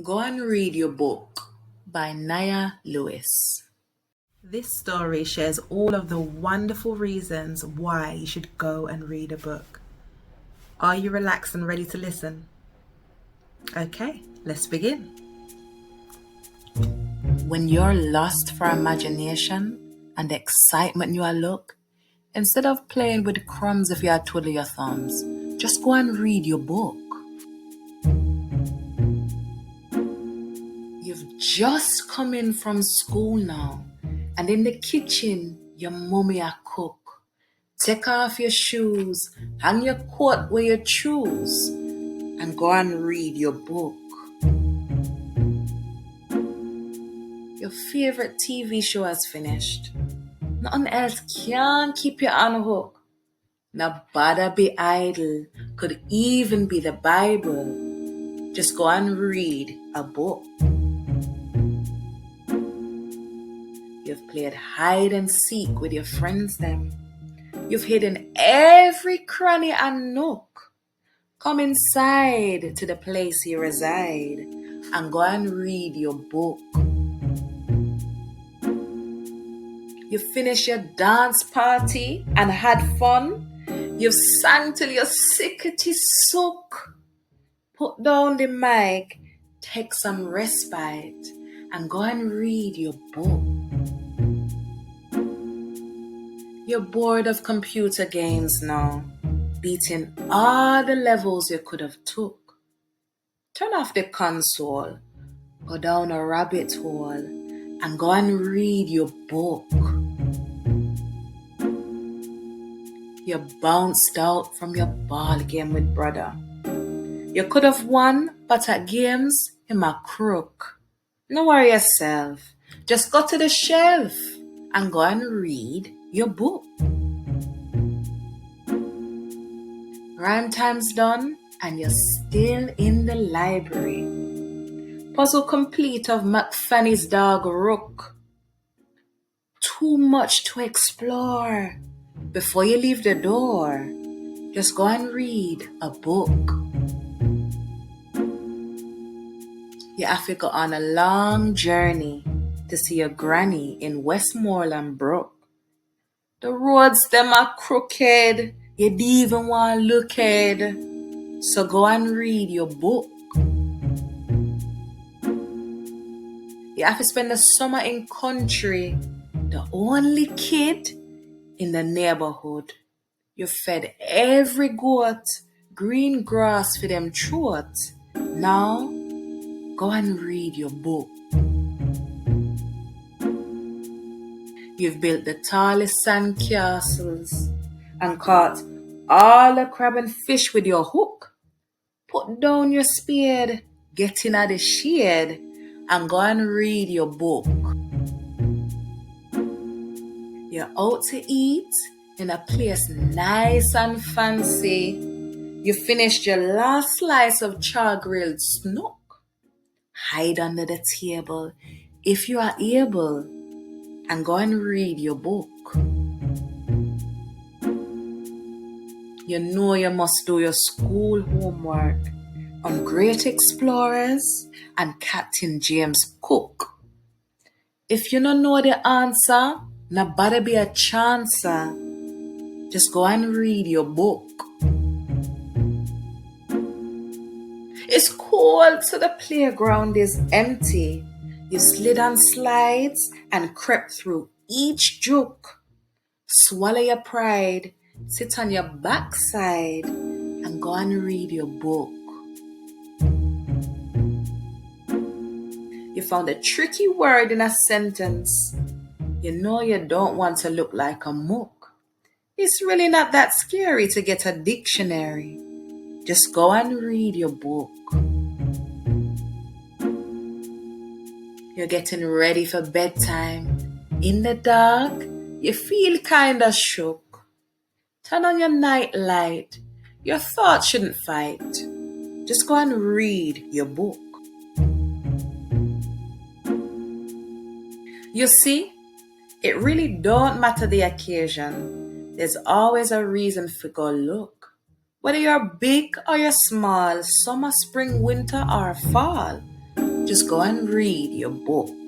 Go and read your book by Naia Lewis. This story shares all of the wonderful reasons why you should go and read a book. Are you relaxed and ready to listen? Okay, let's begin. When you're lost for imagination and the excitement you are look, instead of playing with crumbs if you are twiddling your thumbs, just go and read your book. You've just come in from school now, and in the kitchen, your mommy a cook. Take off your shoes, hang your coat where you choose, and go and read your book. Your favorite TV show has finished. Nothing else can keep you on hook. Now bother be idle, could even be the Bible. Just go and read a book. You've played hide and seek with your friends them. You've hidden every cranny and nook. Come inside to the place you reside and go and read your book. You finished your dance party and had fun. You've sang till you're sickety sook. Put down the mic, take some respite, and go and read your book. You're bored of computer games now, beating all the levels you could have took. Turn off the console, go down a rabbit hole, and go and read your book. You bounced out from your ball game with brother. You could have won, but at games, him a crook. No worry yourself, just go to the shelf and go and read your book. Rhyme time's done and you're still in the library. Puzzle complete of McFanny's dog Rook. Too much to explore. Before you leave the door, just go and read a book. You have to go on a long journey to see your granny in Westmoreland Brook. The roads them are crooked, you don't even want to look at. So go and read your book. You have to spend the summer in country, the only kid in the neighborhood. You fed every goat green grass for them throat. Now, go and read your book. You've built the tallest sand castles and caught all the crab and fish with your hook. Put down your spade, get in at the shade, and go and read your book. You're out to eat in a place nice and fancy. You finished your last slice of char-grilled snook. Hide under the table if you are able and go and read your book. You know you must do your school homework on Great Explorers and Captain James Cook. If you don't know the answer, not bother be a chancer. Just go and read your book. It's cold, so the playground is empty. You slid on slides and crept through each juke. Swallow your pride, sit on your backside, and go and read your book. You found a tricky word in a sentence. You know you don't want to look like a mook. It's really not that scary to get a dictionary. Just go and read your book. You're getting ready for bedtime. In the dark, you feel kinda shook. Turn on your night light. Your thoughts shouldn't fight. Just go and read your book. You see, it really don't matter the occasion. There's always a reason for go look. Whether you're big or you're small, summer, spring, winter, or fall, Just go and read your book.